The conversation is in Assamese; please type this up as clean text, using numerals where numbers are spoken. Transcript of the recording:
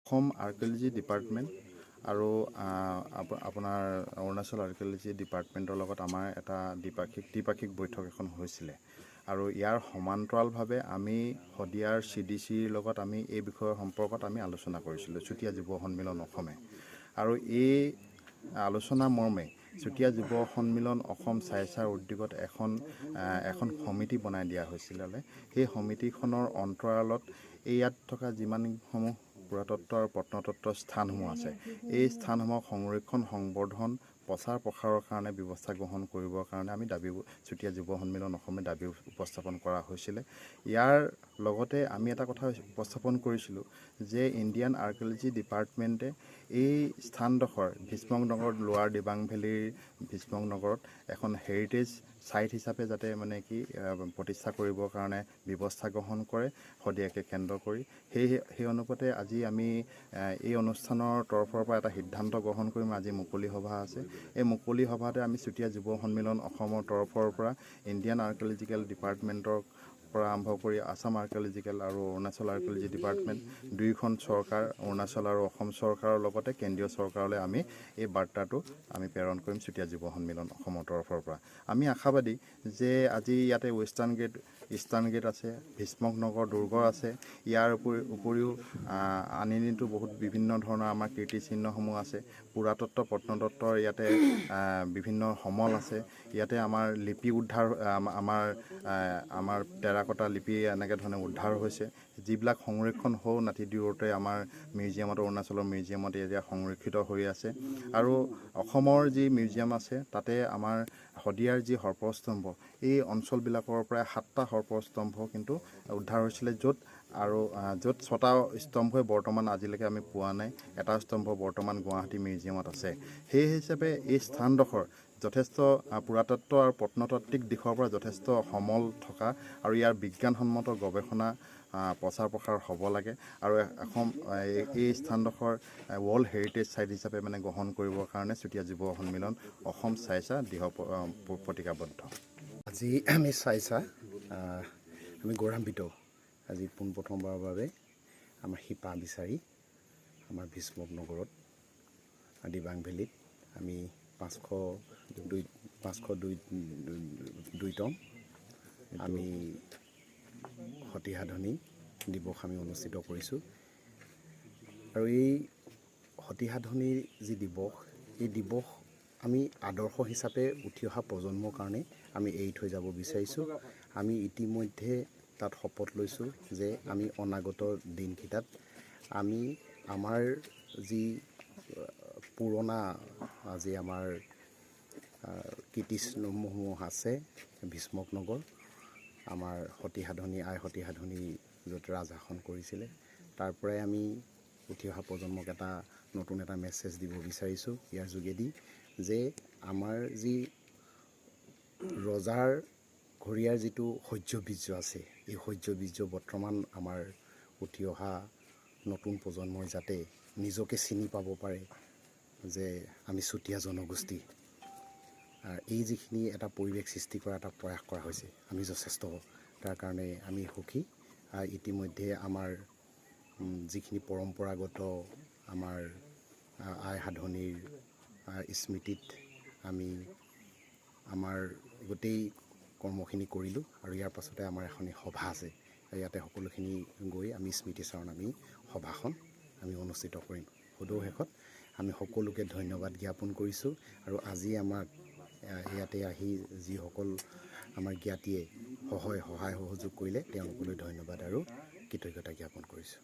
অসম আৰ্কিঅলজি ডিপাৰ্টমেণ্ট আৰু আপোনাৰ অৰুণাচল আৰ্কিঅলজি ডিপাৰ্টমেণ্টৰ লগত আমাৰ এটা দ্বিপাক্ষিক বৈঠক এখন হৈছিলে আৰু ইয়াৰ সমান্তৰালভাৱে আমি শদিয়াৰ CDCৰ লগত আমি এই বিষয়ৰ সম্পৰ্কত আমি আলোচনা কৰিছিলোঁ চুতীয়া যুৱ সন্মিলন অসমে আৰু এই আলোচনা মৰ্মে চুতীয়া যুৱ সন্মিলন অসম চাইচাৰ উদ্যোগত এখন সমিতি বনাই দিয়া হৈছিলে। সেই সমিতিখনৰ অন্তৰালত ইয়াত থকা যিমানসমূহ পুৰাতত্ত্ব আৰু প্ৰত্নতত্ত্বৰ স্থানসমূহ আছে এই স্থানসমূহক সংৰক্ষণ সংবৰ্ধন প্ৰচাৰ প্ৰসাৰৰ কাৰণে ব্যৱস্থা গ্ৰহণ কৰিবৰ কাৰণে আমি চুতীয়া যুৱ সন্মিলন অসমে দাবী উপস্থাপন কৰা হৈছিলে। ইয়াৰ লগতে আমি এটা কথা উপস্থাপন কৰিছিলোঁ যে ইণ্ডিয়ান আৰ্কিঅলজি ডিপাৰ্টমেণ্টে এই স্থানডোখৰ ভীষ্মকনগৰ লোৱাৰ দিবাং ভেলীৰ ভীষ্মকনগৰত এখন হেৰিটেজ ছাইট হিচাপে যাতে প্ৰতিষ্ঠা কৰিবৰ কাৰণে ব্যৱস্থা গ্ৰহণ কৰে শদিয়াকে কেন্দ্ৰ কৰি সেই অনুপাতে আজি আমি এই অনুষ্ঠানৰ তৰফৰ পৰা এটা সিদ্ধান্ত গ্ৰহণ কৰিম। আজি মুকলি সভা আছে। এই মুকলি সভাতে আমি চুতীয়া যুৱ সন্মিলন অসমৰ তৰফৰ পৰা ইণ্ডিয়ান আৰ্কিঅলজিকেল ডিপাৰ্টমেণ্টৰ পৰা আৰম্ভ কৰি আছাম আৰ্কিঅলজিকেল আৰু অৰুণাচল আৰ্কিঅলজি ডিপাৰ্টমেণ্ট দুয়োখন চৰকাৰ অৰুণাচল আৰু অসম চৰকাৰৰ লগতে কেন্দ্ৰীয় চৰকাৰলৈ আমি এই বাৰ্তাটো আমি প্ৰেৰণ কৰিম চুতীয়া যুৱ সন্মিলন অসমৰ তৰফৰ পৰা। আমি আশাবাদী যে আজি ইয়াতে ৱেষ্টাৰ্ণ গেট ইষ্টাৰ্ণ গেট আছে, ভীষ্মকনগৰ দুৰ্গ আছে, ইয়াৰ উপৰিও আনিনীতো বহুত বিভিন্ন ধৰণৰ আমাৰ কীৰ্তিচিহ্নসমূহ আছে। পুৰাতত্ত্ব প্ৰত্নতত্ত্বৰ ইয়াতে বিভিন্ন সমল আছে। ইয়াতে আমাৰ লিপি উদ্ধাৰ আমাৰ টেৰাকটা লিপি এনেকৈ ধৰণে উদ্ধাৰ হৈছে যিবিলাক সংৰক্ষণ নাতি দুৰতে আমাৰ মিউজিয়ামত অৰুণাচলৰ মিউজিয়ামত এতিয়া সংৰক্ষিত হৈ আছে। আৰু অসমৰ যি মিউজিয়াম আছে তাতে আমাৰ শদিয়াৰ যি সৰ্পস্তম্ভ এই অঞ্চলবিলাকৰ প্ৰায় 7টা সৰ্পস্তম্ভ কিন্তু উদ্ধাৰ হৈছিলে য'ত 6টা স্তম্ভই বৰ্তমান আজিলৈকে আমি পোৱা নাই। এটা স্তম্ভ বৰ্তমান গুৱাহাটী মিউজিয়ামত আছে। সেই হিচাপে এই স্থানডোখৰ যথেষ্ট পুৰাতত্ত্ব আৰু প্ৰত্নতাত্ত্বিক দিশৰ পৰা যথেষ্ট সমল থকা আৰু ইয়াৰ বিজ্ঞানসন্মত গৱেষণা প্ৰচাৰ প্ৰসাৰ হ'ব লাগে আৰু এই স্থানডোখৰ ৱৰ্ল্ড হেৰিটেজ ছাইট হিচাপে গ্ৰহণ কৰিবৰ কাৰণে চুতীয়া যুৱ সন্মিলন অসম চাইচা দৃঢ় প্ৰতিজ্ঞাবদ্ধ। আজি আমি চাইচা আমি গৌৰৱান্বিত আজি পোনপ্ৰথমবাৰৰ বাবে আমাৰ শিপা বিচাৰি আমাৰ ভীষ্মকনগৰত দিবাং ভেলীত আমি 502তম আমি সতী সাধনী দিৱস আমি অনুষ্ঠিত কৰিছোঁ। আৰু এই সতী সাধনীৰ যি দিৱস এই দিৱস আমি আদৰ্শ হিচাপে উঠি অহা প্ৰজন্মৰ কাৰণে আমি এৰি থৈ যাব বিচাৰিছোঁ। আমি ইতিমধ্যে তাত শপত লৈছোঁ যে আমি অনাগত দিনকেইটাত আমি আমাৰ যি পুৰণা আজি আমাৰ কীৰ্তিচিহ্নসমূহ আছে ভীষ্মকনগৰ আমাৰ সতী সাধনী আই সতী সাধনী য'ত ৰাজশাসন কৰিছিলে তাৰ পৰাই আমি উঠি অহা প্ৰজন্মক এটা নতুন এটা মেছেজ দিব বিচাৰিছোঁ ইয়াৰ যোগেদি যে আমাৰ যি ৰজাৰ ঘৰীয়াৰ যিটো শৌৰ্যবীৰ্য আছে এই শৌৰ্যবীৰ্য বৰ্তমান আমাৰ উঠি অহা নতুন প্ৰজন্মই যাতে নিজকে চিনি পাব পাৰে যে আমি চুতীয়া জনগোষ্ঠী। এই যিখিনি এটা পৰিৱেশ সৃষ্টি কৰা এটা প্ৰয়াস কৰা হৈছে আমি যথেষ্ট তাৰ কাৰণে আমি সুখী। ইতিমধ্যে আমাৰ যিখিনি পৰম্পৰাগত আমাৰ আই সাধনীৰ স্মৃতিত আমি আমাৰ গোটেই কৰ্মখিনি কৰিলোঁ আৰু ইয়াৰ পাছতে আমাৰ এখন সভা আছে। ইয়াতে সকলোখিনি গৈ আমি স্মৃতিচাৰণ আমি সভাখন আমি অনুষ্ঠিত কৰিম। সদৌ আমি সকলোকে ধন্যবাদ জ্ঞাপন কৰিছোঁ আৰু আজি আমাক ইয়াতে আহি যিসকল আমাৰ জ্ঞাতিয়ে সহায় সহযোগ কৰিলে তেওঁলোকলৈ ধন্যবাদ আৰু কৃতজ্ঞতা জ্ঞাপন কৰিছোঁ।